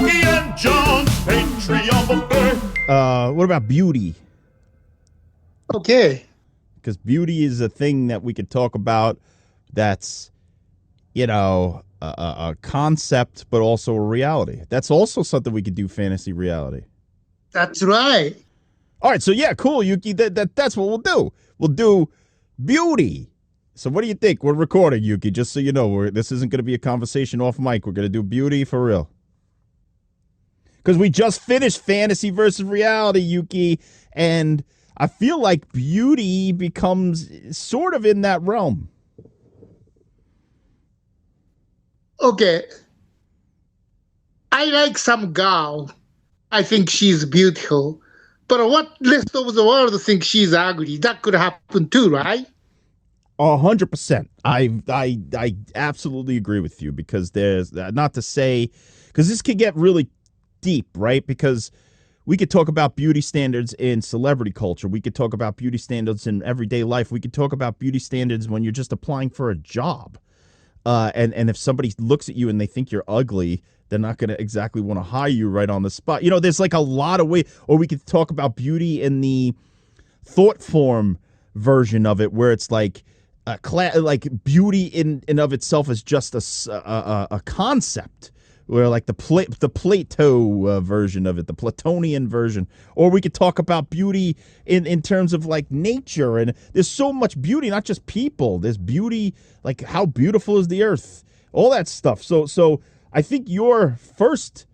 Yuki and John's Patreon buffet. What about beauty? Okay. Because beauty is a thing that we could talk about that's, a concept, but also a reality. That's also something we could do fantasy reality. That's right. All right, so yeah, cool, Yuki. That's what we'll do. We'll do beauty. So what do you think? We're recording, Yuki, just so you know. This isn't going to be a conversation off mic. We're going to do beauty for real. Because we just finished fantasy versus reality, Yuki, and I feel like beauty becomes sort of in that realm. Okay. I like some girl. I think she's beautiful. But what rest of the world think she's ugly? That could happen too, right? 100%. I absolutely agree with you, because there's not to say, because this could get really deep, right? Because we could talk about beauty standards in celebrity culture. We could talk about beauty standards in everyday life. We could talk about beauty standards when you're just applying for a job. And if somebody looks at you and they think you're ugly, they're not going to exactly want to hire you right on the spot. There's like a lot of ways. Or we could talk about beauty in the thought form version of it, where it's like beauty in and of itself is just a concept. Where like the Plato version of it, the Platonian version. Or we could talk about beauty in terms of like nature. And there's so much beauty, not just people. There's beauty, like how beautiful is the earth, all that stuff. So I think your first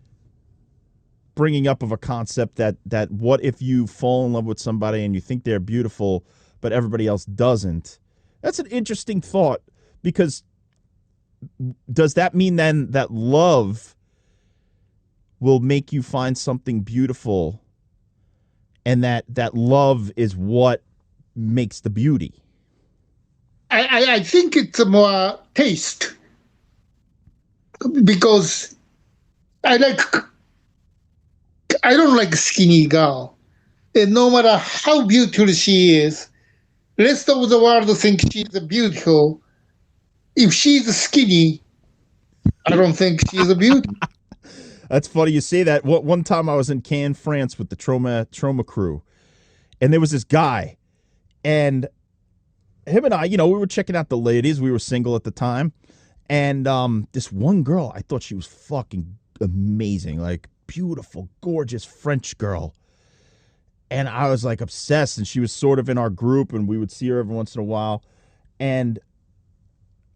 bringing up of a concept that what if you fall in love with somebody and you think they're beautiful, but everybody else doesn't? That's an interesting thought, because does that mean then that love will make you find something beautiful, and that love is what makes the beauty? I think it's more taste, because I don't like skinny girl, and no matter how beautiful she is, rest of the world think she's beautiful. If she's skinny, I don't think she's a beauty. That's funny you say that. One time I was in Cannes, France with the Trauma crew, and there was this guy, and him and I, we were checking out the ladies. We were single at the time, and this one girl, I thought she was fucking amazing, like beautiful, gorgeous French girl. And I was like obsessed, and she was sort of in our group, and we would see her every once in a while. And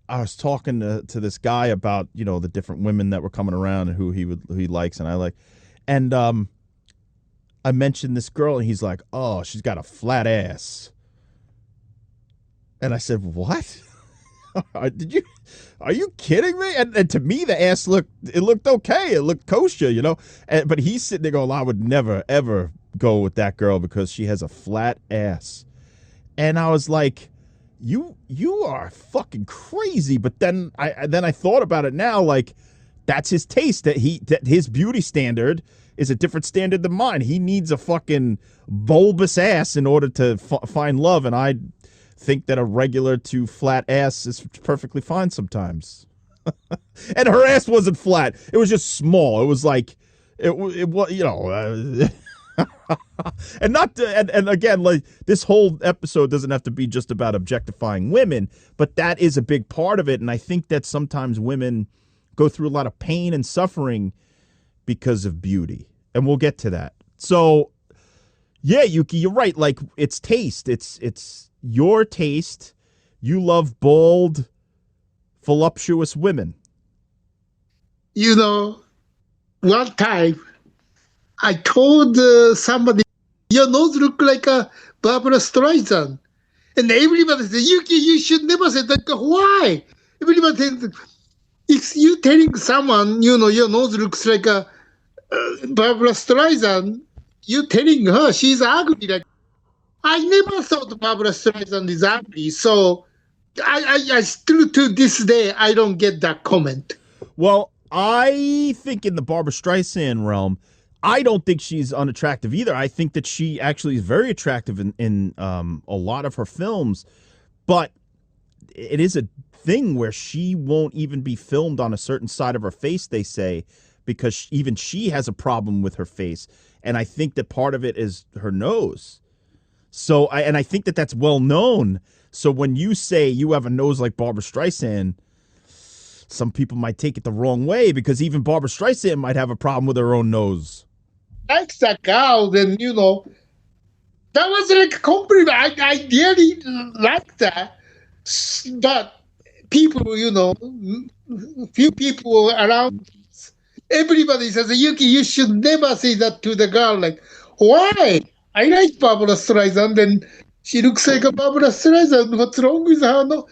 I was talking to this guy about, the different women that were coming around and who he likes and I like. And I mentioned this girl, and he's like, "Oh, she's got a flat ass." And I said, "What? Are you kidding me?" And to me, the ass looked okay. It looked kosher, but he's sitting there going, "I would never, ever go with that girl because she has a flat ass." And I was like, You are fucking crazy. But then I thought about it now, like that's his taste, that his beauty standard is a different standard than mine. He needs a fucking bulbous ass in order to find love, and I think that a regular to flat ass is perfectly fine sometimes. And her ass wasn't flat; it was just small. It was like it was, and again, like this whole episode doesn't have to be just about objectifying women, but that is a big part of it. And I think that sometimes women go through a lot of pain and suffering because of beauty, and we'll get to that. So yeah, Yuki, you're right. Like it's taste. It's your taste. You love bold, voluptuous women. One time I told somebody, "Your nose look like a Barbara Streisand." And everybody said, "Yuki, you should never say that." Why? Everybody said, if you telling someone, your nose looks like a Barbara Streisand, you telling her she's ugly. Like, I never thought Barbara Streisand is ugly. So I still to this day, I don't get that comment. Well, I think in the Barbara Streisand realm, I don't think she's unattractive either. I think that she actually is very attractive in a lot of her films, but it is a thing where she won't even be filmed on a certain side of her face, they say, because even she has a problem with her face. And I think that part of it is her nose. So I think that that's well known. So when you say you have a nose like Barbra Streisand, some people might take it the wrong way, because even Barbra Streisand might have a problem with her own nose. Like that girl, then, you know, that was like a compliment. I really like that. But people, you know, few people around, everybody says, Yuki, you should never say that to the girl. Like, why? I like Barbra Streisand, and she looks like a Barbra Streisand. What's wrong with her? No.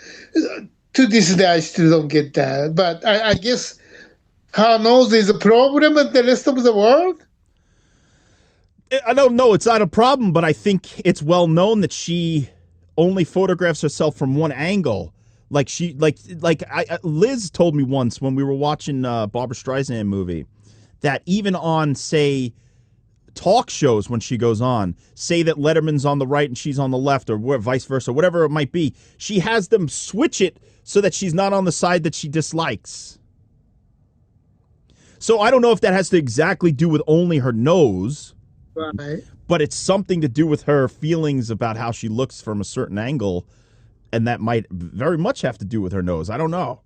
To this day, I still don't get that. But I guess her nose is a problem in the rest of the world. I don't know. It's not a problem, but I think it's well known that she only photographs herself from one angle. Like Liz told me once when we were watching Barbra Streisand movie that even on, say, talk shows, when she goes on, say that Letterman's on the right and she's on the left, or vice versa, whatever it might be, she has them switch it so that she's not on the side that she dislikes. So I don't know if that has to exactly do with only her nose, Right. but it's something to do with her feelings about how she looks from a certain angle, and that might very much have to do with her nose. I don't know.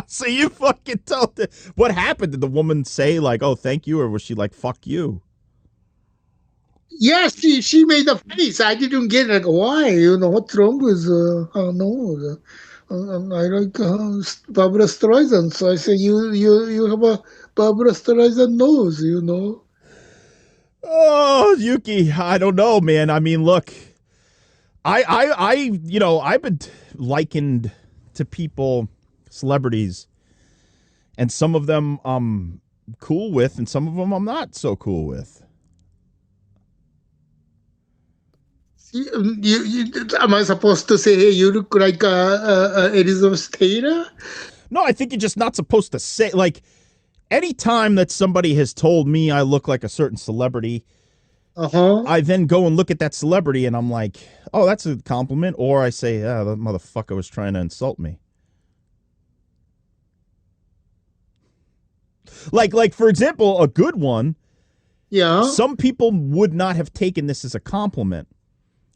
So you fucking told her. What happened? Did the woman say, like, oh, thank you, or was she like, fuck you? Yes, she made a face. I didn't get it. Like, why? You know, what's wrong with her nose? I like Barbra Streisand. So I say, you have a Barbra Streisand nose, you know. Oh, Yuki, I don't know, man. I mean, look, I've been likened to people, celebrities, and some of them I'm cool with, and some of them I'm not so cool with. Am I supposed to say, hey, you look like Elizabeth Taylor? No, I think you're just not supposed to say, like, anytime that somebody has told me I look like a certain celebrity, I then go and look at that celebrity and I'm like, oh, that's a compliment. Or I say, yeah, that motherfucker was trying to insult me. Like for example, a good one. Yeah. Some people would not have taken this as a compliment,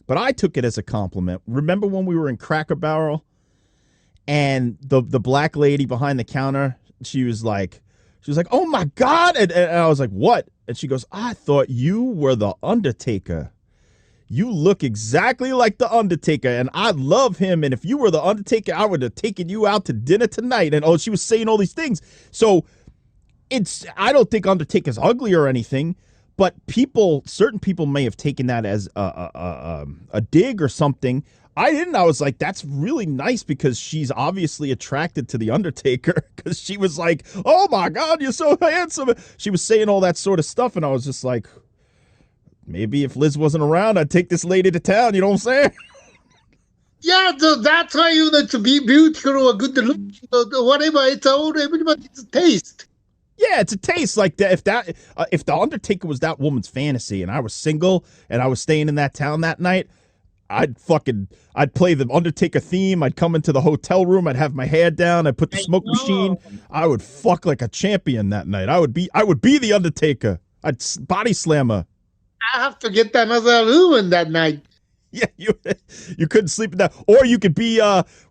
but I took it as a compliment. Remember when we were in Cracker Barrel and the black lady behind the counter, she was like, oh my God. And I was like, what? And she goes, I thought you were the Undertaker. You look exactly like the Undertaker, and I love him. And if you were the Undertaker, I would have taken you out to dinner tonight. And she was saying all these things. So I don't think Undertaker's ugly or anything, but certain people may have taken that as a dig or something. I didn't. I was like, that's really nice, because she's obviously attracted to the Undertaker, because she was like, oh my God, you're so handsome. She was saying all that sort of stuff, and I was just like, maybe if Liz wasn't around, I'd take this lady to town. You know what I'm saying? Yeah, so that's why you know to be beautiful or good look, whatever. It's all everybody's taste. Yeah, it's a taste. Like that. If the Undertaker was that woman's fantasy, and I was single and I was staying in that town that night, I'd play the Undertaker theme. I'd come into the hotel room. I'd have my hair down. I'd put the smoke machine. I would fuck like a champion that night. I would be the Undertaker. I'd body slam her. I have to get another room that night. Yeah, you couldn't sleep in that. Or you could be,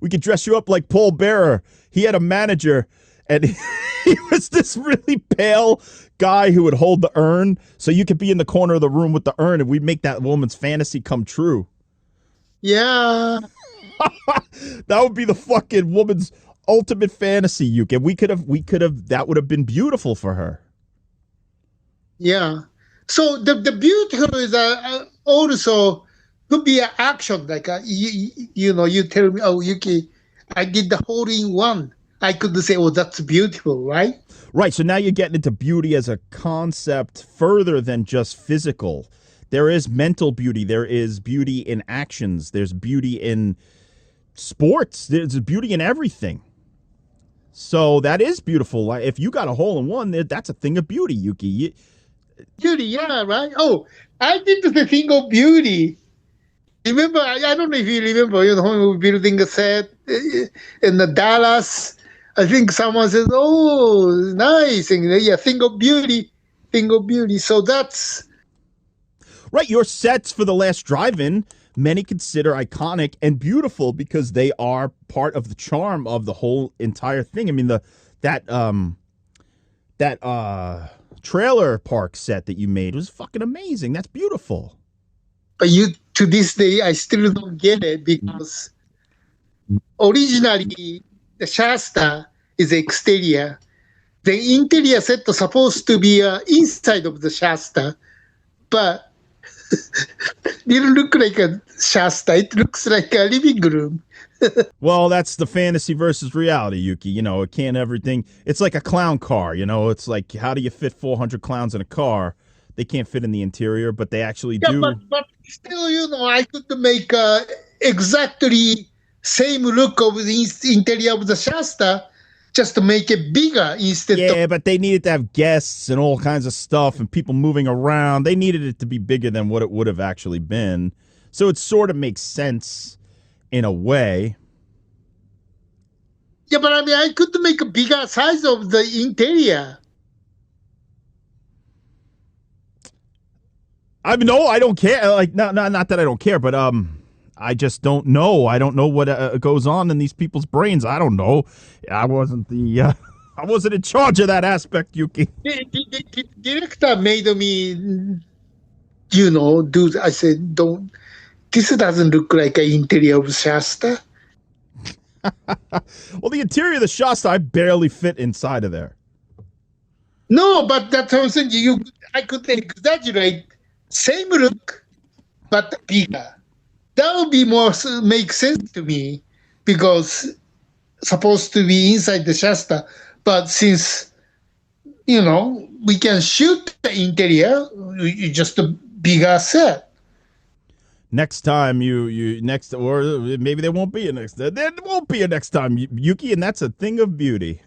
we could dress you up like Paul Bearer. He had a manager, and he was this really pale guy who would hold the urn. So you could be in the corner of the room with the urn, and we'd make that woman's fantasy come true. Yeah. That would be the fucking woman's ultimate fantasy, Yuki. We could have, that would have been beautiful for her. Yeah. So the beautiful is also could be an action, like you tell me, oh, Yuki, I did the hole-in-one. I could say, oh, that's beautiful, right? Right. So now you're getting into beauty as a concept further than just physical. There is mental beauty. There is beauty in actions. There's beauty in sports. There's beauty in everything. So that is beautiful. If you got a hole-in-one, that's a thing of beauty, Yuki. Beauty, yeah, right? Oh, I did the thing of beauty. Remember, I don't know if you remember, when we were building a set in the Dallas, I think someone says, "Oh, nice," and yeah, thing of beauty, thing of beauty. So that's Right, your sets for The Last Drive-In, many consider iconic and beautiful because they are part of the charm of the whole entire thing. I mean, that trailer park set that you made was fucking amazing. That's beautiful. But to this day, I still don't get it because originally the Shasta is the exterior. The interior set was supposed to be inside of the Shasta, but it didn't look like a Shasta. It looks like a living room. Well, that's the fantasy versus reality, Yuki. You know, it can't everything. It's like a clown car, you know. It's like, how do you fit 400 clowns in a car? They can't fit in the interior, but they actually do. But still, I could make exactly same look of the interior of the Shasta, just to make it bigger instead Yeah, of... but they needed to have guests and all kinds of stuff and people moving around. They needed it to be bigger than what it would have actually been. So it sort of makes sense in a way. Yeah, but I mean, I could make a bigger size of the interior. I mean, no, I don't care. Like, not that I don't care, but I just don't know. I don't know what goes on in these people's brains. I don't know. I wasn't I wasn't in charge of that aspect, Yuki. The director made me, do. I said, don't. This doesn't look like an interior of Shasta. Well, the interior of the Shasta, I barely fit inside of there. No, but that's what I'm saying. I could exaggerate. Same look, but bigger. That would be more make sense to me because supposed to be inside the Shasta, but since we can shoot the interior, just a bigger set. Next time or maybe there won't be a next. There won't be a next time, Yuki, and that's a thing of beauty.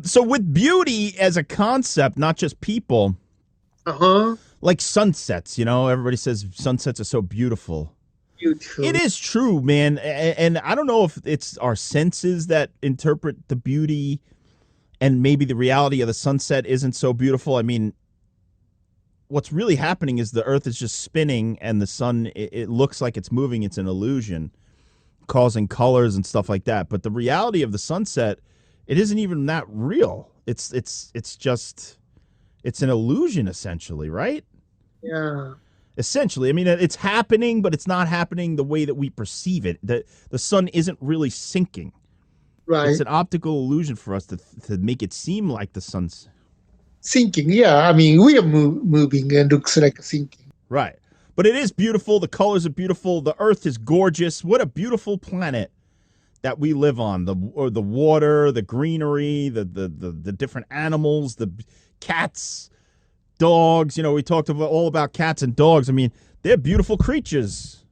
So with beauty as a concept, not just people, like sunsets, everybody says sunsets are so beautiful. Beautiful. It is true, man. And I don't know if it's our senses that interpret the beauty and maybe the reality of the sunset isn't so beautiful. I mean, what's really happening is the earth is just spinning and the sun, it looks like it's moving. It's an illusion, causing colors and stuff like that. But the reality of the sunset, it isn't even that real. It's an illusion, essentially, right? Yeah. Essentially. I mean, it's happening, but it's not happening the way that we perceive it. The sun isn't really sinking. Right. It's an optical illusion for us to make it seem like the sun's sinking. Yeah, I mean, we are moving and looks like a sinking. Right. But it is beautiful. The colors are beautiful. The earth is gorgeous. What a beautiful planet that we live on. The water, the greenery, the different animals, the cats, dogs. We talked all about cats and dogs. I mean, they're beautiful creatures.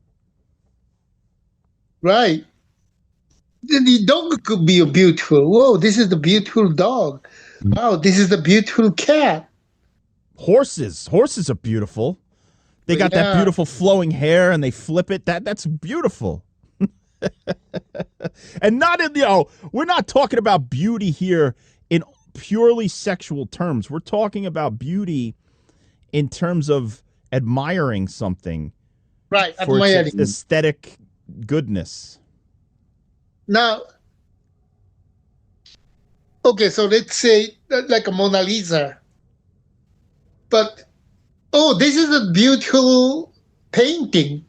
Right. The dog could be beautiful. Whoa, this is the beautiful dog. Wow, this is the beautiful cat. Horses are beautiful. They got that beautiful flowing hair and they flip it. That's beautiful. And not in, we're not talking about beauty here in purely sexual terms. We're talking about beauty in terms of admiring something. Right, for admiring. Its aesthetic goodness. Now, okay, so let's say like a Mona Lisa. But, this is a beautiful painting.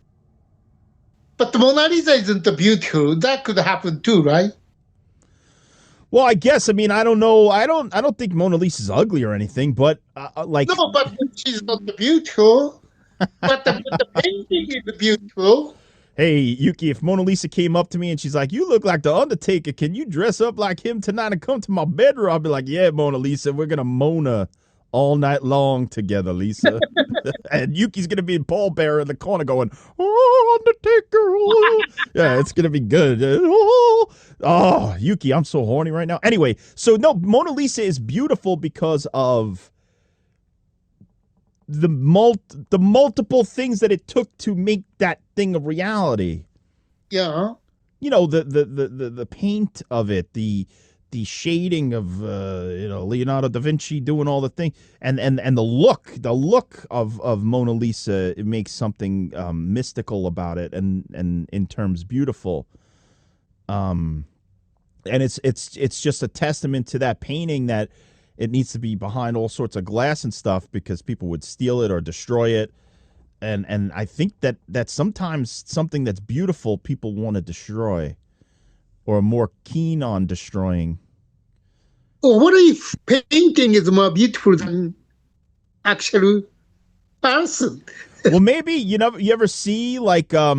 But the Mona Lisa isn't beautiful. That could happen too, right? Well, I guess. I mean, I don't know. I don't think Mona Lisa's ugly or anything. But no, but she's not beautiful. But the painting is beautiful. Hey, Yuki, if Mona Lisa came up to me and she's like, "You look like the Undertaker. Can you dress up like him tonight and come to my bedroom?" I'll be like, "Yeah, Mona Lisa, we're gonna Mona all night long together, Lisa." And Yuki's gonna be pallbearer in the corner going, "Oh, Undertaker!" Oh. Yeah, it's gonna be good. Oh, Yuki, I'm so horny right now. Anyway, so no, Mona Lisa is beautiful because of the multiple things that it took to make that thing a reality. Yeah. the paint of it, the shading of Leonardo da Vinci doing all the thing, and the look of Mona Lisa, it makes something mystical about it, and in terms beautiful. And it's just a testament to that painting that it needs to be behind all sorts of glass and stuff because people would steal it or destroy it. And I think that sometimes something that's beautiful people want to destroy or are more keen on destroying. Well, what if painting is more beautiful than actual person? Well, maybe you ever see like a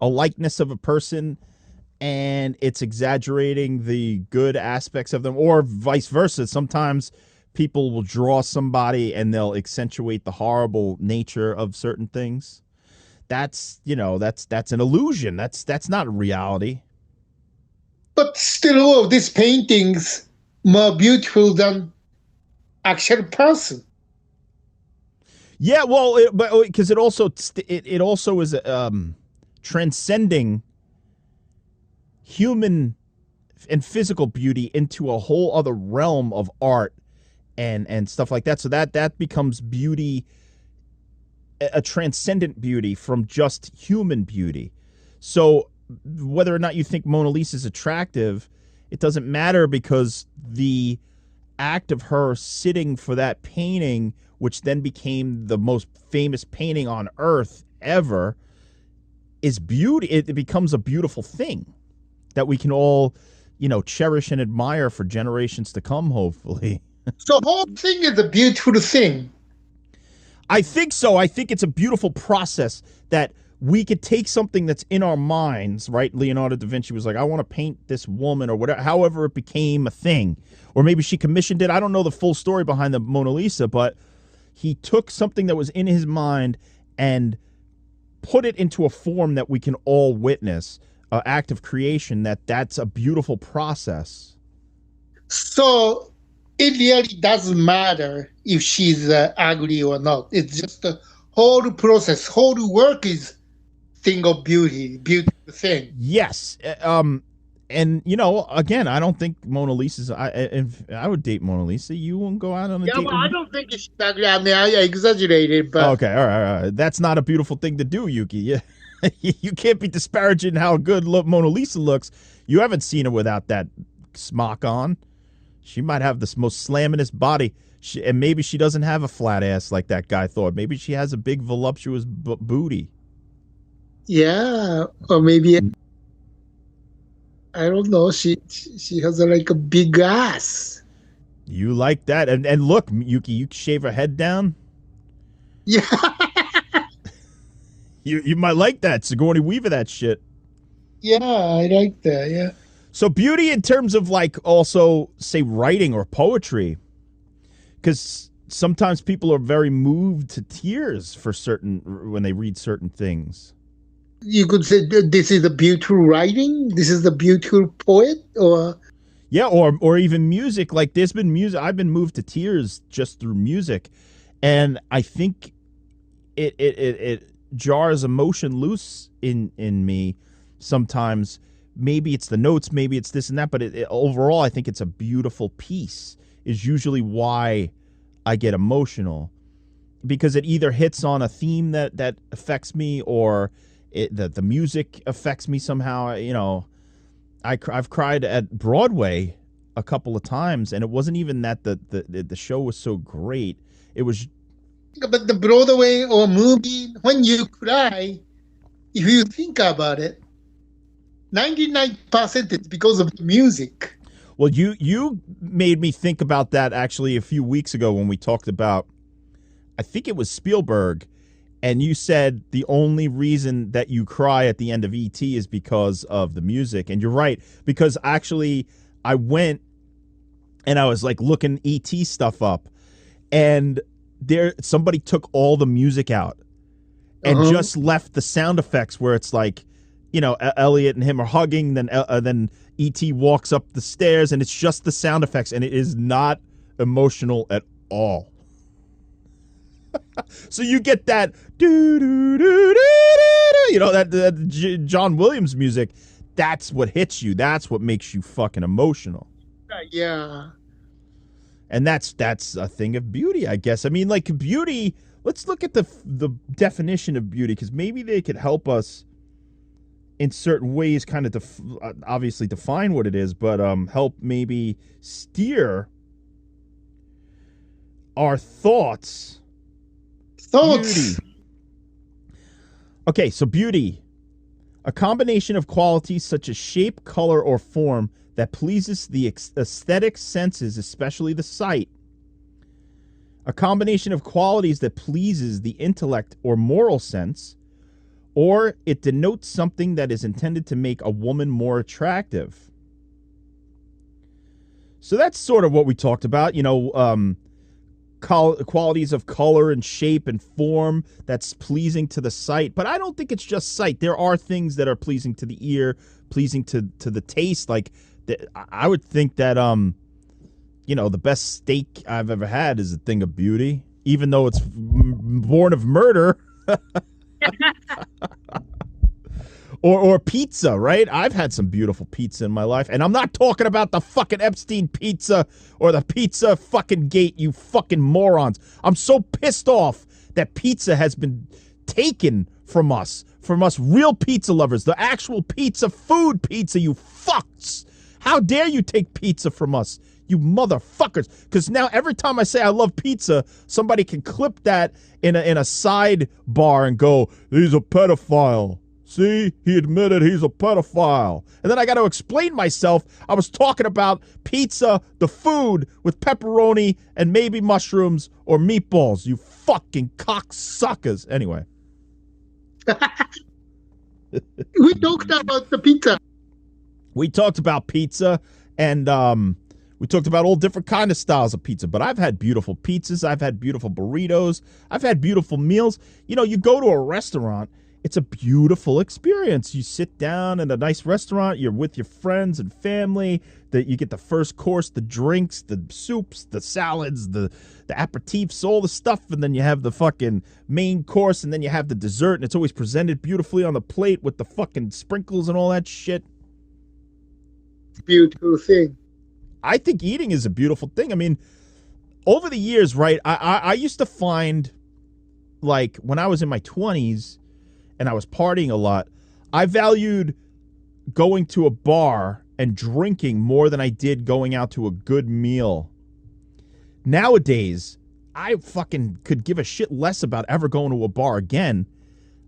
likeness of a person and it's exaggerating the good aspects of them, or vice versa. Sometimes people will draw somebody and they'll accentuate the horrible nature of certain things. That's an illusion. That's not reality. But still, these paintings more beautiful than actual person. Yeah, well, because it also is transcending human and physical beauty into a whole other realm of art and stuff like that. So that becomes beauty, a transcendent beauty from just human beauty. So whether or not you think Mona Lisa is attractive, it doesn't matter, because the act of her sitting for that painting, which then became the most famous painting on earth ever, is beauty. It becomes a beautiful thing that we can all, cherish and admire for generations to come, hopefully. So the whole thing is a beautiful thing. I think so. I think it's a beautiful process that we could take something that's in our minds, right? Leonardo da Vinci was like, I want to paint this woman, or whatever, however it became a thing. Or maybe she commissioned it. I don't know the full story behind the Mona Lisa, but he took something that was in his mind and put it into a form that we can all witness, an act of creation, that's a beautiful process. So it really doesn't matter if she's ugly or not. It's just the whole process, whole work is thing of beauty, beautiful thing. Yes. And, again, I don't think Mona Lisa's... If I would date Mona Lisa, you wouldn't go out on a date with I don't think it's ugly. I mean, I exaggerated, but... Okay, all right. That's not a beautiful thing to do, Yuki. Yeah. You can't be disparaging how good Mona Lisa looks. You haven't seen her without that smock on. She might have the most slamminest body, and maybe she doesn't have a flat ass like that guy thought. Maybe she has a big, voluptuous booty. Yeah, or maybe... I don't know. She has like a big ass. You like that? And look, Yuki, you shave her head down. Yeah. You might like that Sigourney Weaver, that shit. Yeah, I like that. Yeah. So beauty in terms of like also say writing or poetry, because sometimes people are very moved to tears when they read certain things. You could say this is a beautiful writing. This is the beautiful poet, or yeah, or even music. Like there's been music I've been moved to tears just through music, and I think it jars emotion loose in me sometimes. Maybe it's the notes, maybe it's this and that, but overall, I think it's a beautiful piece. Is usually why I get emotional, because it either hits on a theme that affects me, or the music affects me somehow. I've cried at Broadway a couple of times, and it wasn't even that the show was so great. It was. But the Broadway or movie, when you cry, if you think about it, 99% is because of the music. Well, you made me think about that actually a few weeks ago when we talked about, I think it was Spielberg. And you said the only reason that you cry at the end of E.T. is because of the music. And you're right, because actually I went and I was like looking E.T. stuff up, and somebody took all the music out and just left the sound effects where it's like, Elliot and him are hugging, then E.T. walks up the stairs, and it's just the sound effects, and it is not emotional at all. So you get that that John Williams music. that's what hits you. That's what makes you fucking emotional. Yeah. And that's a thing of beauty, I guess. I mean, like beauty, let's look at the definition of beauty, because maybe they could help us in certain ways kind of obviously define what it is, but help maybe steer our thoughts. Thoughts. Beauty. Okay, so beauty. A combination of qualities such as shape, color, or form that pleases the aesthetic senses, especially the sight. A combination of qualities that pleases the intellect or moral sense, or it denotes something that is intended to make a woman more attractive. So that's sort of what we talked about, qualities of color and shape and form that's pleasing to the sight. But I don't think it's just sight. There are things that are pleasing to the ear, pleasing to the taste. Like, I would think that, the best steak I've ever had is a thing of beauty, even though it's born of murder. Or pizza, right? I've had some beautiful pizza in my life, and I'm not talking about the fucking Epstein pizza or the pizza fucking gate, you fucking morons. I'm so pissed off that pizza has been taken from us real pizza lovers, the actual pizza, food pizza, you fucks. How dare you take pizza from us, you motherfuckers? Because now every time I say I love pizza, somebody can clip that in a sidebar and go, he's a pedophile. See, he admitted he's a pedophile. And then I got to explain myself. I was talking about pizza, the food, with pepperoni and maybe mushrooms or meatballs, you fucking cocksuckers. Anyway. We talked about the pizza. We talked about pizza, and we talked about all different kind of styles of pizza. But I've had beautiful pizzas. I've had beautiful burritos. I've had beautiful meals. You go to a restaurant, it's a beautiful experience. You sit down in a nice restaurant. You're with your friends and family. You get the first course, the drinks, the soups, the salads, the aperitifs, all the stuff. And then you have the fucking main course. And then you have the dessert. And it's always presented beautifully on the plate with the fucking sprinkles and all that shit. Beautiful thing. I think eating is a beautiful thing. I mean, over the years, right, I used to find, like, when I was in my 20s, and I was partying a lot, I valued going to a bar and drinking more than I did going out to a good meal. Nowadays, I fucking could give a shit less about ever going to a bar again.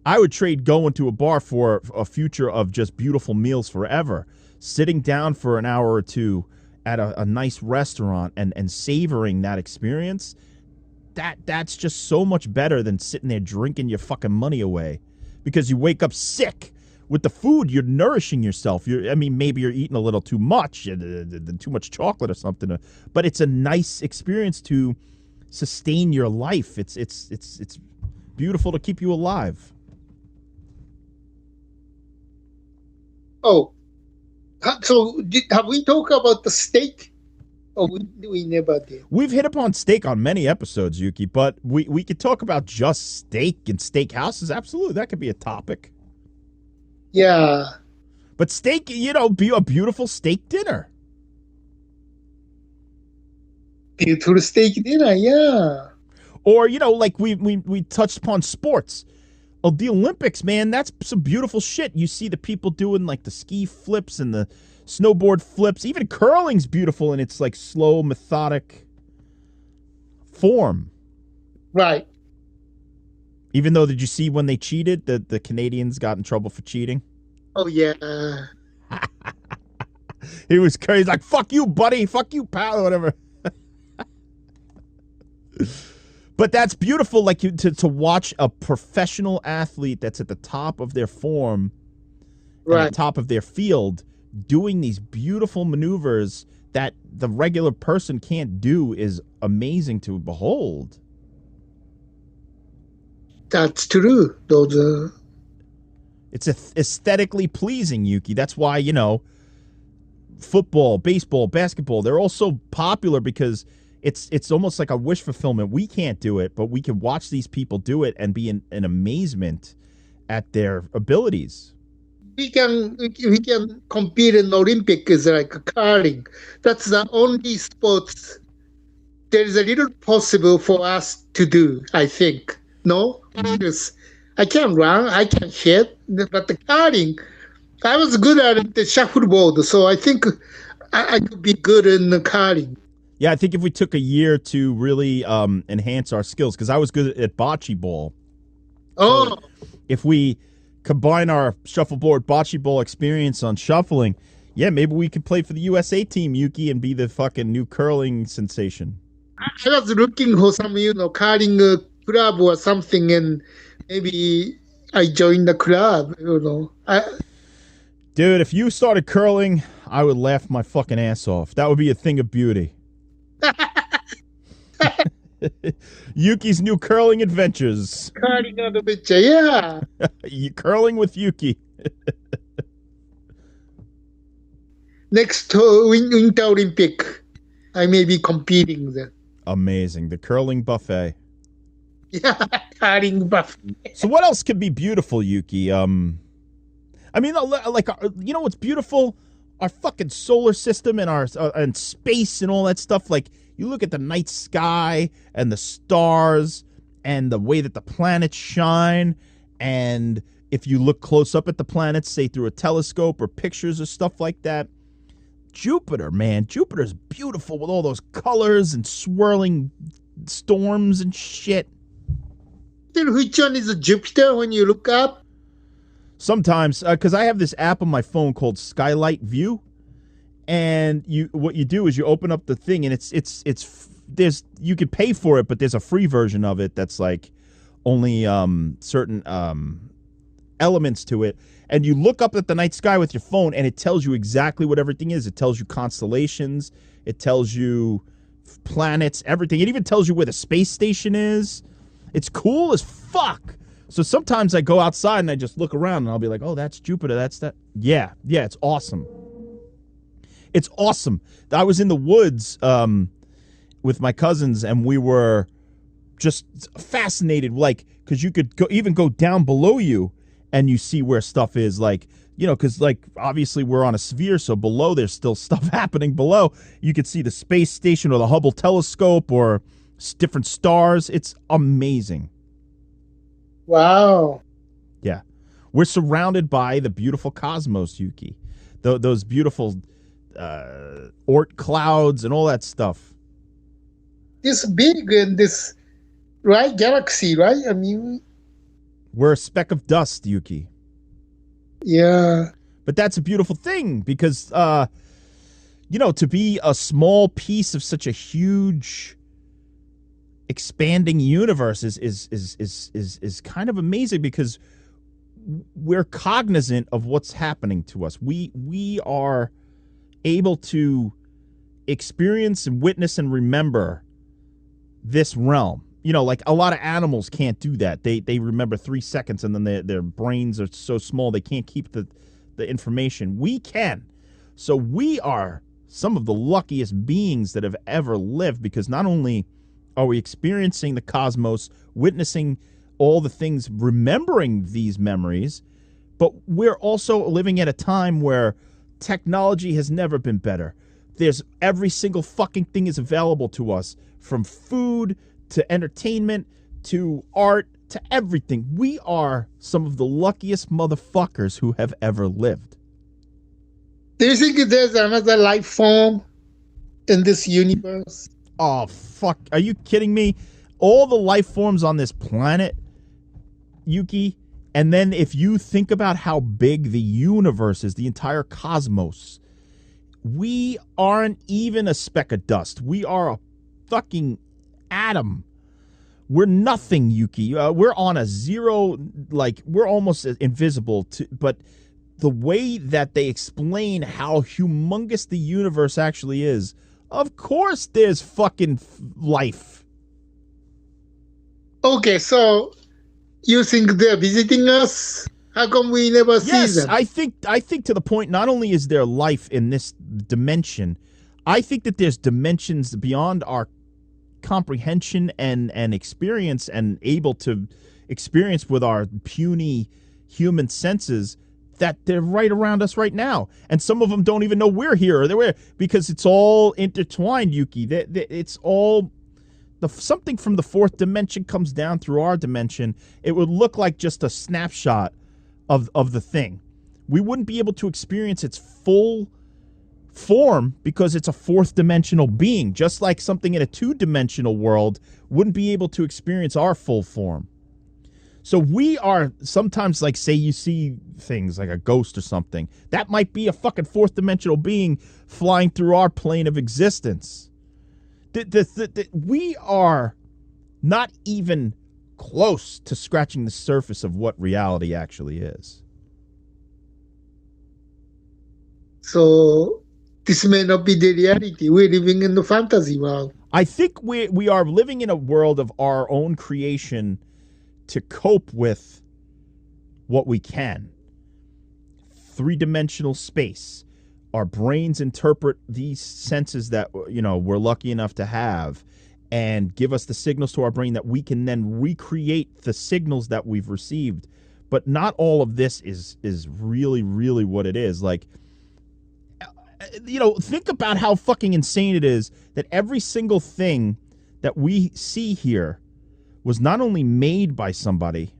I would trade going to a bar for a future of just beautiful meals forever. Sitting down for an hour or two at a nice restaurant and savoring that experience, that's just so much better than sitting there drinking your fucking money away. Because you wake up sick with the food, you're nourishing yourself. Maybe you're eating a little too much, too much chocolate or something. But it's a nice experience to sustain your life. It's beautiful to keep you alive. Oh, so have we talked about the steak? Oh, we never did. We've hit upon steak on many episodes, Yuki, but we could talk about just steak and steak houses. Absolutely, that could be a topic. Yeah. But steak, be a beautiful steak dinner. Beautiful steak dinner, yeah. Or, like we touched upon sports. Oh, the Olympics, man, that's some beautiful shit. You see the people doing, like, the ski flips and the snowboard flips. Even curling's beautiful in its, like, slow, methodic form. Right. Even though, did you see when they cheated, the Canadians got in trouble for cheating? Oh, yeah. He was crazy. Like, fuck you, buddy. Fuck you, pal, or whatever. But that's beautiful, like, to watch a professional athlete that's at the top of their form, right, at the top of their field, doing these beautiful maneuvers that the regular person can't do is amazing to behold. That's true. It's aesthetically pleasing, Yuki. That's why, football, baseball, basketball, they're all so popular because it's almost like a wish fulfillment. We can't do it, but we can watch these people do it and be in amazement at their abilities. we can compete in Olympics like curling. That's the only sports there is a little possible for us to do, I think. No? Because I can run, I can hit, but the curling, I was good at the shuffleboard, so I think I could be good in the curling. Yeah, I think if we took a year to really enhance our skills, because I was good at bocce ball. Oh, So if we combine our shuffleboard bocce ball experience on shuffling, yeah, maybe we could play for the USA team, Yuki, and be the fucking new curling sensation. I was looking for some, curling club or something, and maybe I joined the club, Dude, if you started curling, I would laugh my fucking ass off. That would be a thing of beauty. Yuki's new curling adventures. Curling adventure, yeah. Curling with Yuki. Next Winter Olympic, I may be competing then. Amazing. The curling buffet. Yeah, curling buffet. So what else could be beautiful, Yuki? I mean, like, you know what's beautiful? Our fucking solar system and our and space and all that stuff. Like, you look at the night sky and the stars and the way that the planets shine, and if you look close up at the planets, say through a telescope or pictures or stuff like that, Jupiter, man, Jupiter's beautiful with all those colors and swirling storms and shit. Then which one is Jupiter when you look up? Sometimes, because I have this app on my phone called Skylight View, and what you do is you open up the thing, and there's you could pay for it, but there's a free version of it that's like only certain elements to it, and you look up at the night sky with your phone, and it tells you exactly what everything is. It tells you constellations, it tells you planets, everything. It even tells you where the space station is. It's cool as fuck. So sometimes I go outside and I just look around and I'll be like, oh, that's Jupiter. That's that. Yeah, it's awesome. It's awesome. I was in the woods with my cousins and we were just fascinated, like, because you could even go down below you and you see where stuff is, like, because, like, obviously we're on a sphere, so below there's still stuff happening below. You could see the space station or the Hubble telescope or different stars. It's amazing. Wow. Yeah. We're surrounded by the beautiful cosmos, Yuki. Those beautiful Oort clouds and all that stuff. This big and this, right, galaxy, right? I mean, we're a speck of dust, Yuki. Yeah. But that's a beautiful thing because, to be a small piece of such a huge expanding universe is kind of amazing because we're cognizant of what's happening to us. We are able to experience and witness and remember this realm. Like a lot of animals can't do that. They remember 3 seconds and then their brains are so small they can't keep the information. We can. So we are some of the luckiest beings that have ever lived because not only are we experiencing the cosmos, witnessing all the things, remembering these memories, but we're also living at a time where technology has never been better. There's every single fucking thing is available to us, from food to entertainment to art to everything. We are some of the luckiest motherfuckers who have ever lived. Do you think there's another life form in this universe? Oh, fuck. Are you kidding me? All the life forms on this planet, Yuki, and then if you think about how big the universe is, the entire cosmos, we aren't even a speck of dust. We are a fucking atom. We're nothing, Yuki. We're on a zero, like, we're almost invisible, but the way that they explain how humongous the universe actually is, of course there's fucking life. Okay, so you think they're visiting us? How come we never see them? Yes, I think to the point, not only is there life in this dimension, I think that there's dimensions beyond our comprehension and experience and able to experience with our puny human senses that they're right around us right now. And some of them don't even know we're here or they're because it's all intertwined, Yuki. It's all something from the fourth dimension comes down through our dimension. It would look like just a snapshot of the thing. We wouldn't be able to experience its full form because it's a fourth dimensional being, just like something in a two-dimensional world wouldn't be able to experience our full form. So we are sometimes, like, say you see things like a ghost or something, that might be a fucking fourth dimensional being flying through our plane of existence. We are not even close to scratching the surface of what reality actually is. So this may not be the reality. We're living in the fantasy world. I think we are living in a world of our own creation to cope with what we can. Three-dimensional space. Our brains interpret these senses that, you know, we're lucky enough to have and give us the signals to our brain that we can then recreate the signals that we've received. But not all of this is really, really what it is. Like, you know, think about how fucking insane it is that every single thing that we see here was not only made by somebody,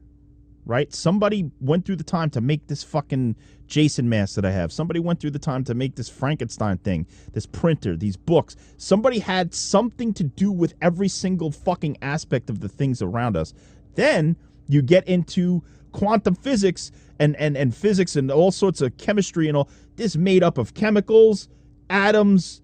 right? Somebody went through the time to make this fucking Jason mask that I have. Somebody went through the time to make this Frankenstein thing, this printer, these books. Somebody had something to do with every single fucking aspect of the things around us. Then you get into quantum physics and physics and all sorts of chemistry and all this made up of chemicals, atoms,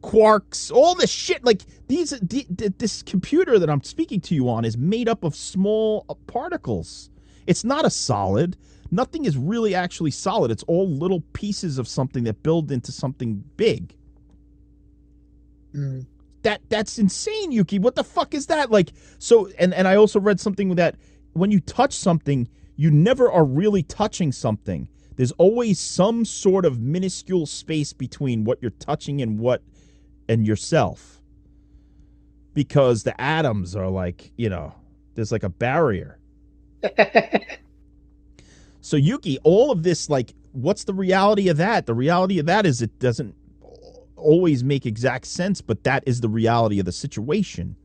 quarks, all this shit. Like this computer that I'm speaking to you on is made up of small particles. It's not a solid. Nothing is really actually solid. It's all little pieces of something that build into something big. Mm. That's insane, Yuki. What the fuck is that? Like, so, and I also read something that when you touch something, you never are really touching something. There's always some sort of minuscule space between what you're touching and yourself. Because the atoms are like, you know, there's like a barrier. So, Yuki, all of this, like, what's the reality of that? The reality of that is it doesn't always make exact sense, but that is the reality of the situation.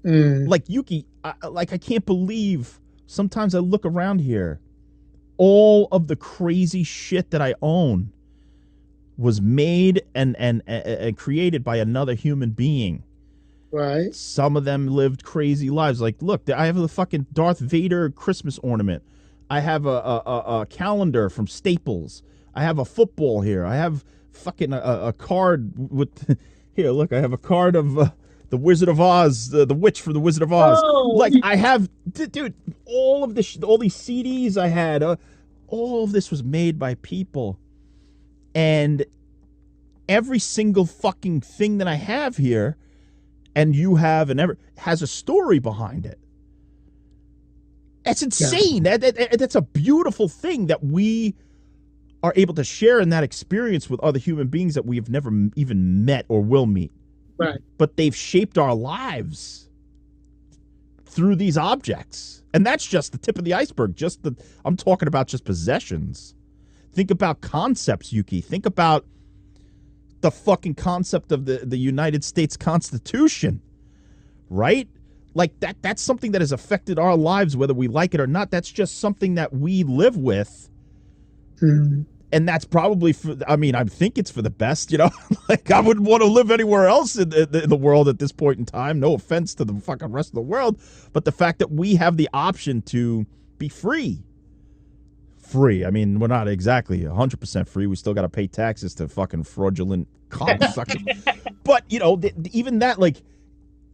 Mm. Like, Yuki, I can't believe sometimes I look around here. All of the crazy shit that I own was made and created by another human being. Right. Some of them lived crazy lives. Like, look, I have the fucking Darth Vader Christmas ornament. I have a calendar from Staples. I have a football here. I have fucking a card with... Here, look, I have a card of the Wizard of Oz, the witch from the Wizard of Oz. Oh, like, I have... Dude, all of this, all these CDs I had, all of this was made by people. And every single fucking thing that I have here, and you have, and has a story behind it. That's insane. Yeah. That's a beautiful thing that we are able to share in that experience with other human beings that we've never even met or will meet. Right. But they've shaped our lives through these objects. And that's just the tip of the iceberg. I'm talking about just possessions. Think about concepts, Yuki. Think about the fucking concept of the United States Constitution, right? Like, that's something that has affected our lives, whether we like it or not. That's just something that we live with. Mm. And that's probably, I think it's for the best, you know? Like, I wouldn't want to live anywhere else in the world at this point in time. No offense to the fucking rest of the world. But the fact that we have the option to be free. Free. I mean, we're not exactly 100% free. We still got to pay taxes to fucking fraudulent cocksuckers. But, you know, even that, like,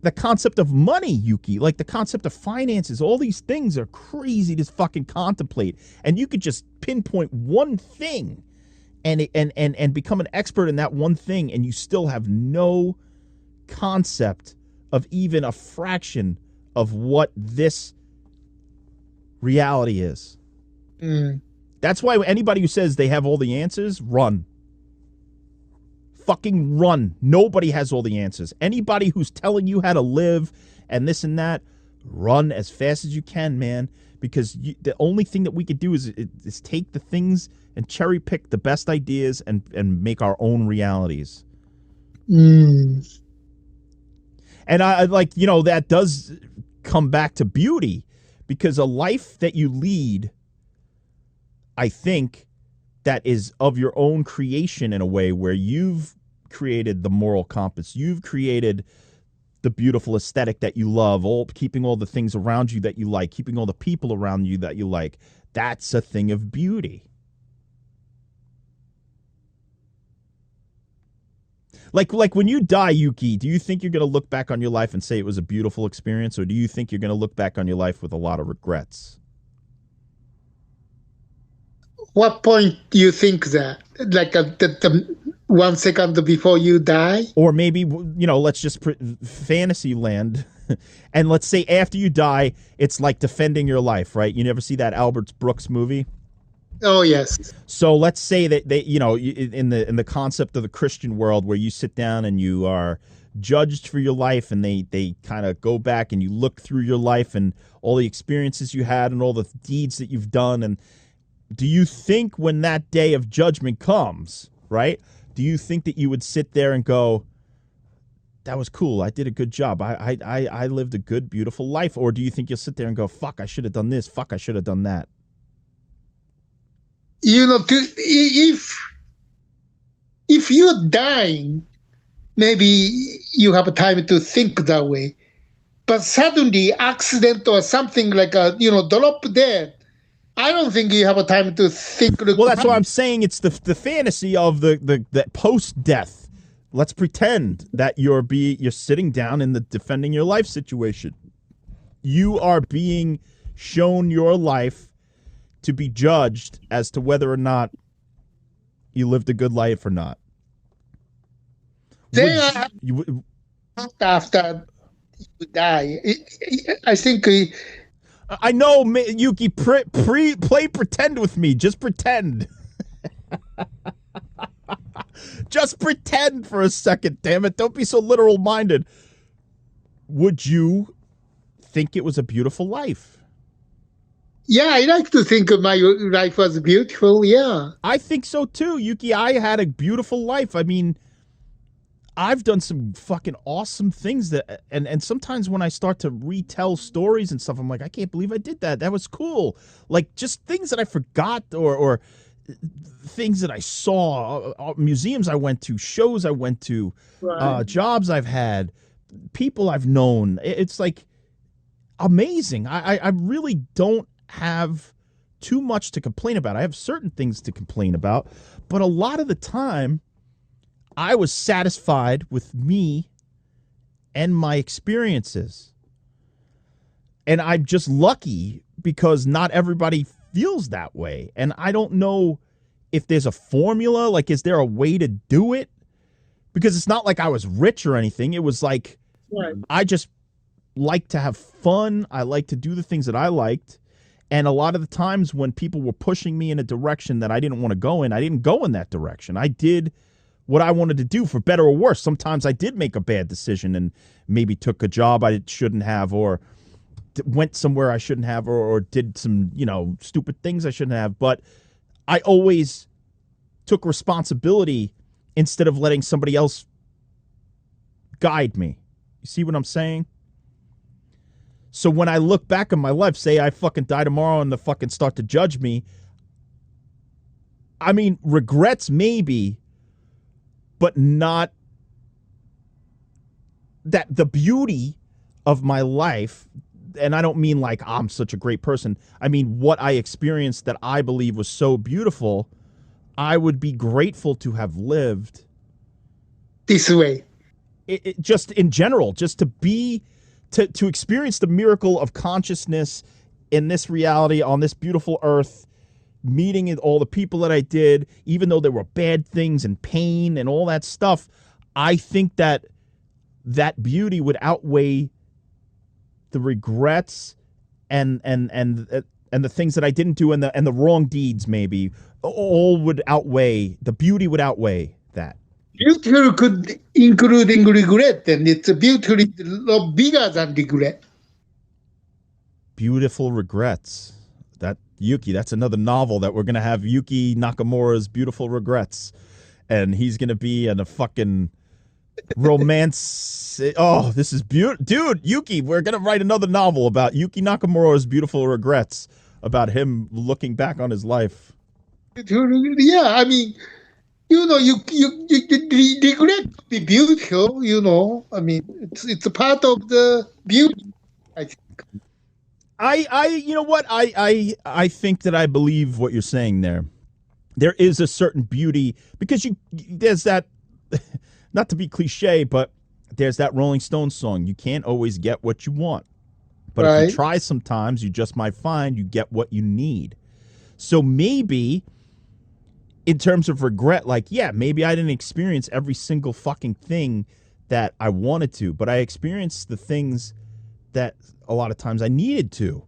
the concept of money, Yuki, like the concept of finances, all these things are crazy to fucking contemplate. And you could just pinpoint one thing and become an expert in that one thing, and you still have no concept of even a fraction of what this reality is. Mm. That's why anybody who says they have all the answers, run. Fucking run. Nobody has all the answers. Anybody who's telling you how to live and this and that, run as fast as you can, man. because the only thing that we could do is take the things and cherry pick the best ideas and make our own realities. Mm. And I like, you know, that does come back to beauty, because a life that you lead, I think, that is of your own creation in a way, where you've created the moral compass, you've created the beautiful aesthetic that you love, keeping all the things around you that you like, keeping all the people around you that you like. That's a thing of beauty. Like when you die, Yuki, do you think you're going to look back on your life and say it was a beautiful experience, or do you think you're going to look back on your life with a lot of regrets? What point do you think that? Like the 1 second before you die? Or maybe, you know, let's just fantasy land. And let's say after you die, it's like defending your life, right? You never see that Albert Brooks movie? Oh, yes. So let's say that they, you know, in the concept of the Christian world, where you sit down and you are judged for your life, and they kind of go back and you look through your life and all the experiences you had and all the deeds that you've done. And do you think when that day of judgment comes, right, do you think that you would sit there and go, that was cool, I did a good job, I lived a good, beautiful life? Or do you think you'll sit there and go, fuck, I should have done this, fuck, I should have done that? You know, if you're dying, maybe you have time to think that way. But suddenly, accident or something like a, you know, drop dead, I don't think you have a time to think. Well, that's why I'm saying it's the fantasy of the post-death. Let's pretend that you're sitting down in the defending your life situation. You are being shown your life to be judged as to whether or not you lived a good life or not. Then after you die, I think. I know, Yuki. Play pretend with me. Just pretend. Just pretend for a second. Damn it! Don't be so literal minded. Would you think it was a beautiful life? Yeah, I like to think my life was beautiful, yeah. I think so too, Yuki. I had a beautiful life. I mean, I've done some fucking awesome things that, and sometimes when I start to retell stories and stuff, I'm like, I can't believe I did that. That was cool. Like, just things that I forgot, or things that I saw, museums I went to, shows I went to, Right. jobs I've had, people I've known. It's like amazing. I really don't have too much to complain about. I have certain things to complain about, but a lot of the time I was satisfied with me and my experiences. And I'm just lucky because not everybody feels that way. And I don't know if there's a formula, like, is there a way to do it? Because it's not like I was rich or anything. It was like, Right. I just like to have fun. I like to do the things that I liked. And a lot of the times when people were pushing me in a direction that I didn't want to go in, I didn't go in that direction. I did what I wanted to do, for better or worse. Sometimes I did make a bad decision and maybe took a job I shouldn't have, or went somewhere I shouldn't have, or did some, you know, stupid things I shouldn't have. But I always took responsibility instead of letting somebody else guide me. You see what I'm saying? So when I look back on my life, say I fucking die tomorrow and they fucking start to judge me, I mean, regrets maybe, but not that the beauty of my life. And I don't mean like I'm such a great person. I mean, what I experienced that I believe was so beautiful, I would be grateful to have lived This way. it just in general, just to be, to experience the miracle of consciousness in this reality, on this beautiful earth, meeting all the people that I did, even though there were bad things and pain and all that stuff. I think that beauty would outweigh the regrets and the things that I didn't do, and the wrong deeds, maybe all would outweigh, the beauty would outweigh that. Beautiful could including regret, and it's beautifully bigger than regret. Beautiful Regrets. That Yuki, that's another novel that we're going to have Yuki Nakamura's Beautiful Regrets. And he's going to be in a fucking romance. Oh, this is beautiful. Dude, Yuki, we're going to write another novel about Yuki Nakamura's Beautiful Regrets, about him looking back on his life. Yeah, I mean, you regret to be beautiful, I mean, it's a part of the beauty, I think. You know what? I think that I believe what you're saying there. There is a certain beauty because there's that, not to be cliche, but there's that Rolling Stones song. You can't always get what you want, but if you try sometimes, you just might find you get what you need. So maybe in terms of regret, like, yeah, maybe I didn't experience every single fucking thing that I wanted to, but I experienced the things that a lot of times I needed to.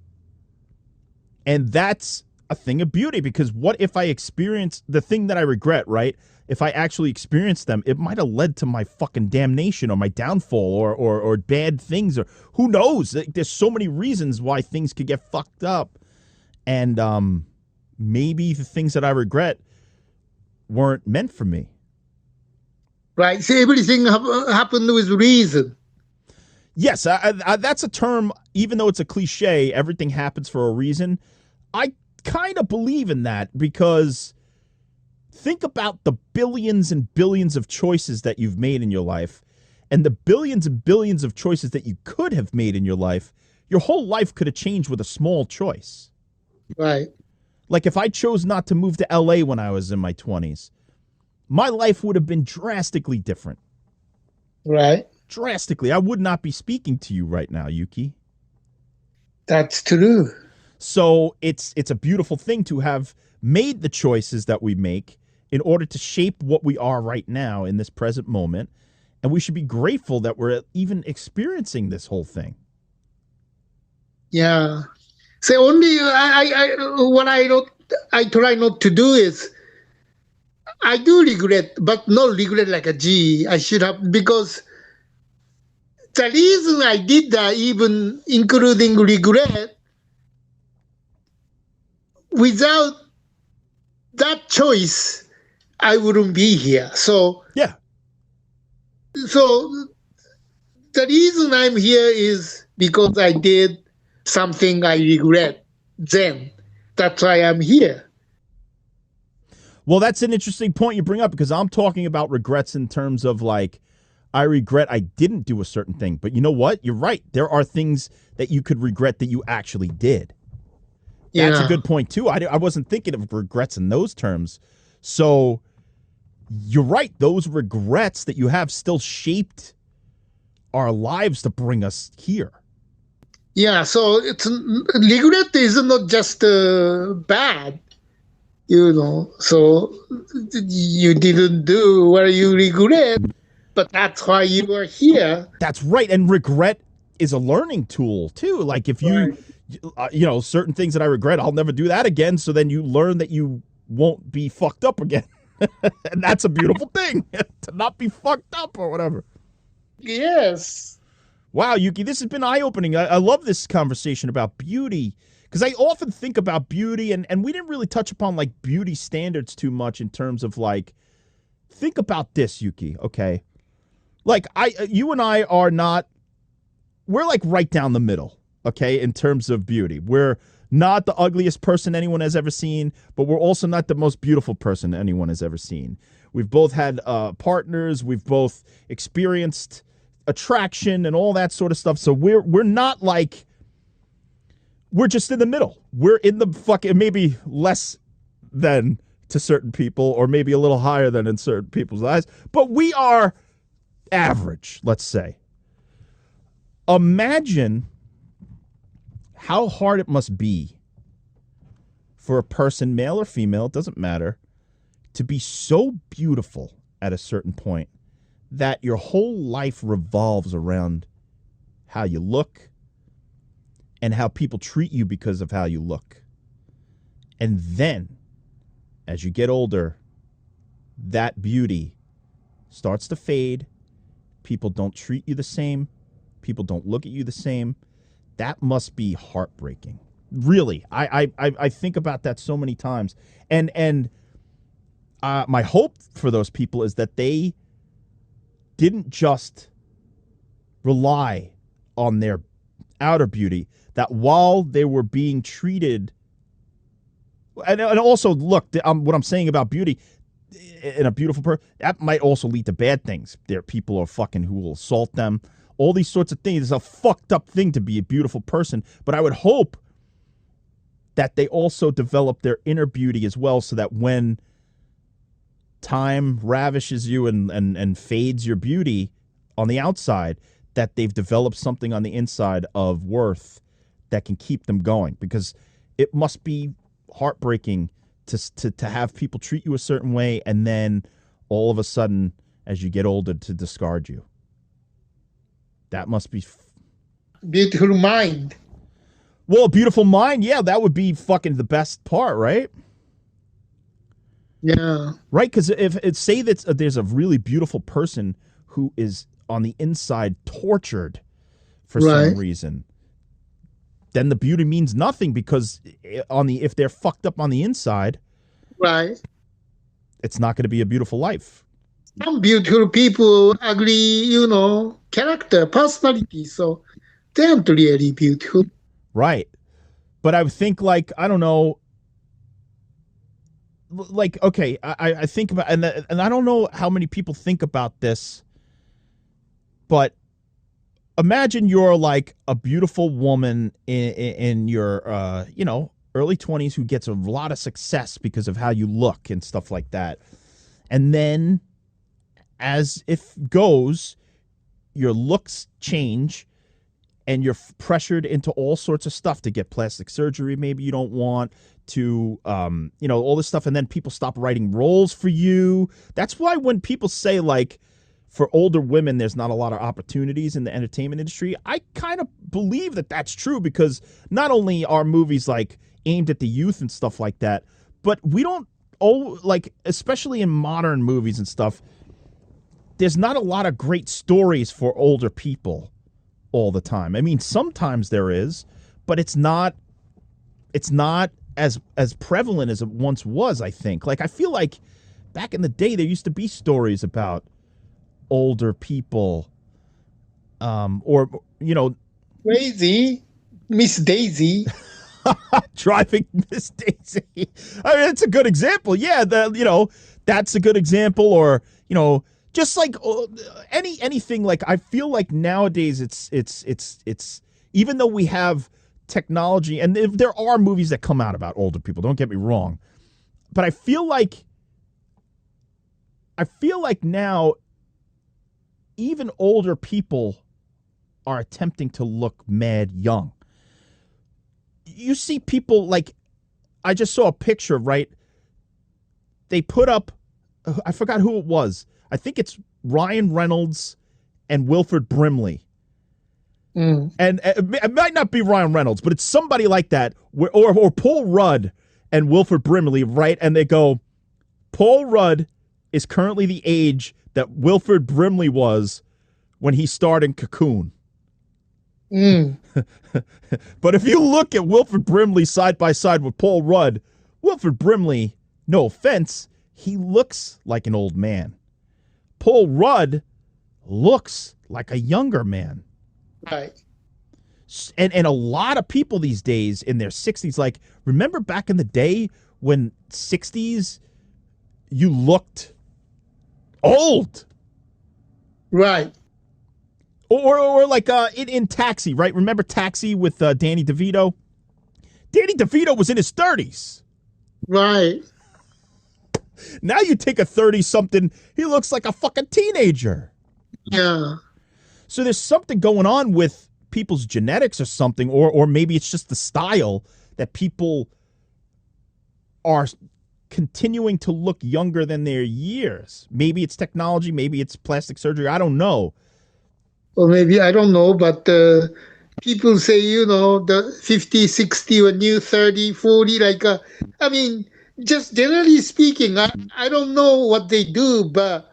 And that's a thing of beauty, because what if I experience the thing that I regret, right? If I actually experienced them, it might have led to my fucking damnation or my downfall or bad things, or who knows? There's so many reasons why things could get fucked up. And maybe the things that I regret weren't meant for me. Right. So everything happened with reason. Yes, that's a term, even though it's a cliche, everything happens for a reason. I kind of believe in that, because think about the billions and billions of choices that you've made in your life, and the billions and billions of choices that you could have made in your life. Your whole life could have changed with a small choice. Right. Like if I chose not to move to LA when I was in my 20s, my life would have been drastically different. Right. Drastically. I would not be speaking to you right now, Yuki. That's true. So it's a beautiful thing to have made the choices that we make in order to shape what we are right now in this present moment. And we should be grateful that we're even experiencing this whole thing. Yeah. So only what I try not to do is, I do regret, but not regret like a G. I should have, because the reason I did that, even including regret, without that choice, I wouldn't be here. So yeah. So the reason I'm here is because I did something I regret then. That's why I'm here. Well, that's an interesting point you bring up, because I'm talking about regrets in terms of like, I regret I didn't do a certain thing. But you know what? You're right. There are things that you could regret that you actually did. Yeah. That's a good point, too. I wasn't thinking of regrets in those terms. So you're right. Those regrets that you have still shaped our lives to bring us here. Yeah, so regret is not just bad, So you didn't do what you regret, but that's why you are here. That's right. And regret is a learning tool, too. Like if you, certain things that I regret, I'll never do that again. So then you learn that you won't be fucked up again. And that's a beautiful thing, to not be fucked up or whatever. Yes. Wow, Yuki, this has been eye-opening. I love this conversation about beauty, because I often think about beauty, and we didn't really touch upon like beauty standards too much in terms of like, think about this, Yuki, okay? Like you and I are not, we're like right down the middle, okay, in terms of beauty. We're not the ugliest person anyone has ever seen, but we're also not the most beautiful person anyone has ever seen. We've both had partners. We've both experienced attraction and all that sort of stuff. So we're not like, we're just in the middle. We're in the fucking, maybe less than to certain people, or maybe a little higher than in certain people's eyes, but we are average, let's say. Imagine how hard it must be for a person, male or female, it doesn't matter, to be so beautiful at a certain point that your whole life revolves around how you look and how people treat you because of how you look. And then, as you get older, that beauty starts to fade. People don't treat you the same. People don't look at you the same. That must be heartbreaking. Really, I think about that so many times, and my hope for those people is that they didn't just rely on their outer beauty, that while they were being treated, and also look, what I'm saying about beauty in a beautiful person, that might also lead to bad things. There are people who will assault them, all these sorts of things. It's a fucked up thing to be a beautiful person, but I would hope that they also develop their inner beauty as well, so that when time ravishes you and fades your beauty on the outside, that they've developed something on the inside of worth that can keep them going. Because it must be heartbreaking to have people treat you a certain way, and then all of a sudden, as you get older, to discard you. That must be Beautiful mind. Well, a beautiful mind, yeah, that would be fucking the best part, right? Yeah. Right, because if it's, say that there's a really beautiful person who is on the inside tortured for some reason, then the beauty means nothing, because if they're fucked up on the inside, right, it's not going to be a beautiful life. Some beautiful people ugly, character, personality, so they aren't really beautiful. Right. But I would think, like, I don't know, like, okay, I think about, and I don't know how many people think about this, but imagine you're like a beautiful woman in your, early 20s who gets a lot of success because of how you look and stuff like that. And then, as if goes, your looks change, and you're pressured into all sorts of stuff to get plastic surgery maybe you don't want, to, all this stuff, and then people stop writing roles for you. That's why when people say, like, for older women there's not a lot of opportunities in the entertainment industry, I kind of believe that that's true, because not only are movies, like, aimed at the youth and stuff like that, but we don't, especially in modern movies and stuff, there's not a lot of great stories for older people all the time. I mean, sometimes there is, but it's not as prevalent as it once was, I think. Like, I feel like back in the day there used to be stories about older people, Crazy Miss Daisy. Driving Miss Daisy. I mean, it's a good example. Yeah, that's a good example. Or, just like anything. Like, I feel like nowadays it's even though we have technology, and there are movies that come out about older people, don't get me wrong, but I feel like now even older people are attempting to look mad young. You see people, like, I just saw a picture, right? They put up, I forgot who it was. I think it's Ryan Reynolds and Wilford Brimley. And it might not be Ryan Reynolds, but it's somebody like that, or Paul Rudd and Wilford Brimley, right? And they go, Paul Rudd is currently the age that Wilford Brimley was when he starred in Cocoon. But if you look at Wilford Brimley side by side with Paul Rudd, Wilford Brimley, no offense, he looks like an old man. Paul Rudd looks like a younger man. Right. And a lot of people these days in their 60s, like, remember back in the day when 60s, you looked old. Right. Or like in Taxi, right? Remember Taxi with Danny DeVito? Danny DeVito was in his 30s. Right. Now you take a 30-something, he looks like a fucking teenager. Yeah. So there's something going on with people's genetics or something, or maybe it's just the style that people are continuing to look younger than their years. Maybe it's technology, maybe it's plastic surgery, I don't know. Or maybe, I don't know, but people say, the 50, 60, or new 30, 40, just generally speaking, I don't know what they do, but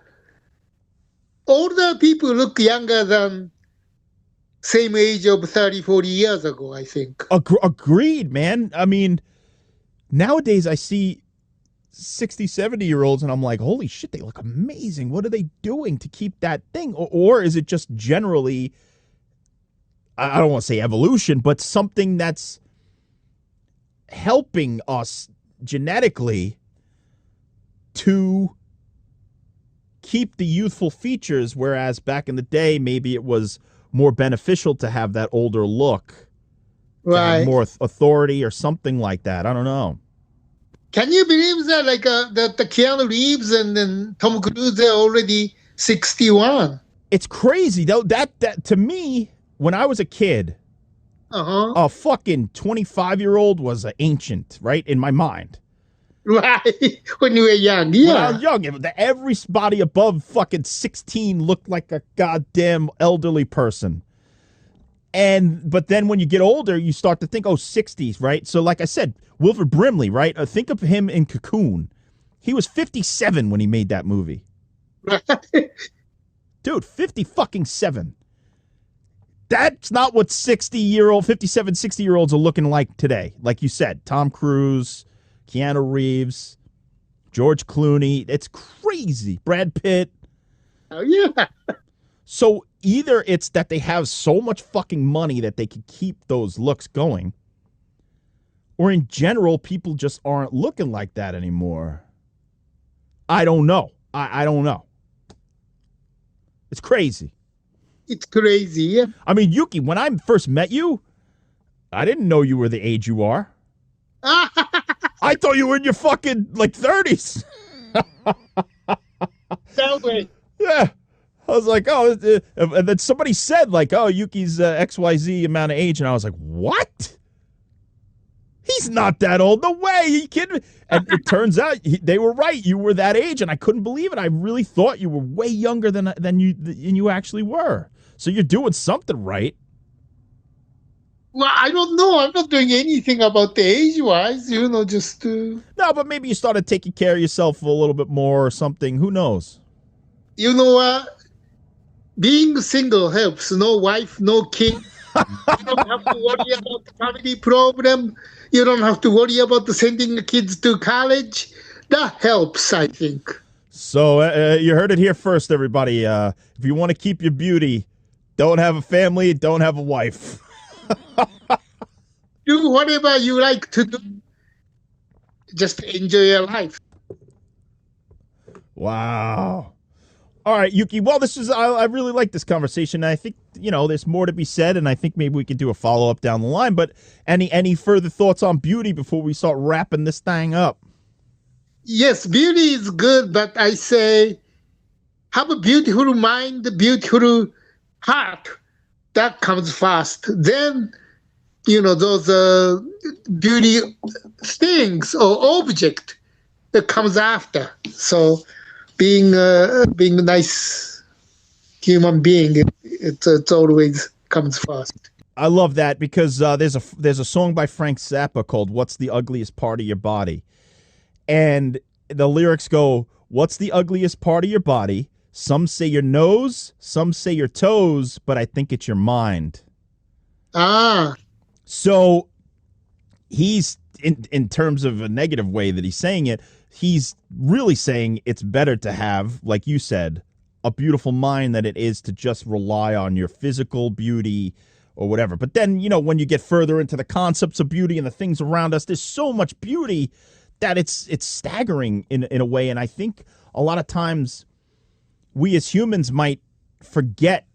older people look younger than same age of 30, 40 years ago, I think. Agreed, man. I mean, nowadays I see 60, 70-year-olds and I'm like, holy shit, they look amazing. What are they doing to keep that thing? Or is it just generally, I don't want to say evolution, but something that's helping us genetically to keep the youthful features, whereas back in the day, maybe it was more beneficial to have that older look, Right. more authority or something like that. I don't know. Can you believe that, like, that the Keanu Reeves and then Tom Cruise, they're already 61? It's crazy, though. That to me, when I was a kid, a fucking 25-year-old was an ancient, right, in my mind. Right. When you were young, yeah. When I was young, everybody above fucking 16 looked like a goddamn elderly person. But then when you get older, you start to think, 60s, right? So like I said, Wilford Brimley, right? Think of him in Cocoon. He was 57 when he made that movie. Right. Dude, 50-fucking-7. That's not what 60-year-old, 57, 60-year-olds are looking like today. Like you said, Tom Cruise, Keanu Reeves, George Clooney. It's crazy. Brad Pitt. Oh, yeah. So either it's that they have so much fucking money that they can keep those looks going, or in general, people just aren't looking like that anymore. I don't know. I don't know. It's crazy. It's crazy, yeah. I mean, Yuki, when I first met you, I didn't know you were the age you are. I thought you were in your fucking, 30s. That way. Yeah. I was like, and then somebody said, Yuki's XYZ amount of age, and I was like, what? He's not that old. No way. Are you kidding me? And it turns out they were right. You were that age, and I couldn't believe it. I really thought you were way younger than you actually were. So you're doing something right. Well, I don't know. I'm not doing anything about the age-wise, just... No, but maybe you started taking care of yourself a little bit more or something. Who knows? You know what? Being single helps. No wife, no kid. You don't have to worry about the family problem. You don't have to worry about sending the kids to college. That helps, I think. So you heard it here first, everybody. If you want to keep your beauty, don't have a family, don't have a wife. Do whatever you like to do. Just enjoy your life. Wow. All right, Yuki. Well, I really like this conversation. I think, there's more to be said, and I think maybe we could do a follow-up down the line. But any further thoughts on beauty before we start wrapping this thing up? Yes, beauty is good, but I say have a beautiful mind, a beautiful heart. That comes first. Then, those beauty things or object that comes after. So being a nice human being, it's always comes first. I love that because there's a song by Frank Zappa called "What's the Ugliest Part of Your Body," and the lyrics go, "What's the ugliest part of your body? Some say your nose, some say your toes, but I think it's your mind." So he's in terms of a negative way that he's saying it, he's really saying it's better to have, like you said, a beautiful mind than it is to just rely on your physical beauty or whatever. But then, when you get further into the concepts of beauty and the things around us, there's so much beauty that it's staggering in a way. And I think a lot of times we as humans might forget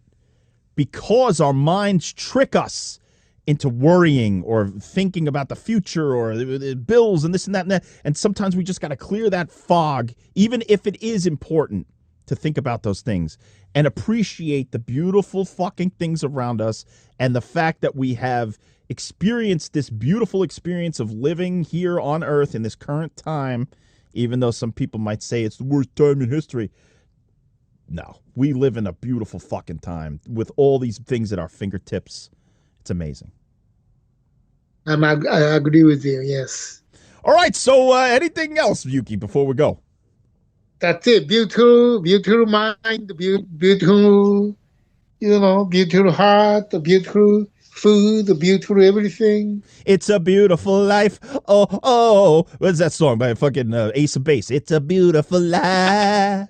because our minds trick us into worrying or thinking about the future or the bills and this and that and that. And sometimes we just got to clear that fog, even if it is important to think about those things and appreciate the beautiful fucking things around us and the fact that we have experienced this beautiful experience of living here on Earth in this current time, even though some people might say it's the worst time in history. No, we live in a beautiful fucking time with all these things at our fingertips. It's amazing. I agree with you, yes. All right, so anything else, Yuki, before we go? That's it. Beautiful mind, beautiful, beautiful heart, the beautiful food, the beautiful everything. It's a beautiful life. Oh, oh. What's that song by fucking Ace of Base? It's a beautiful life.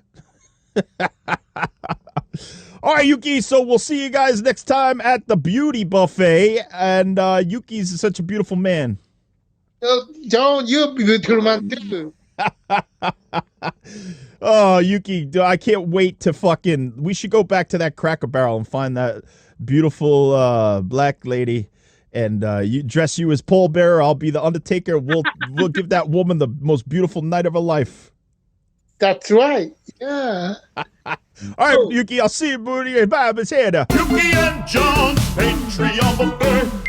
All right, Yuki, so we'll see you guys next time at the beauty buffet. And Yuki's such a beautiful man. John, you're a beautiful man too. Oh, Yuki, I can't wait to fucking... We should go back to that Cracker Barrel and find that beautiful black lady and you dress you as pallbearer. I'll be the Undertaker. We'll give that woman the most beautiful night of her life. That's right. Yeah. All right, Yuki, I'll see you, booty. Bye, Miss Hannah. Yuki and John, Patreon buffet.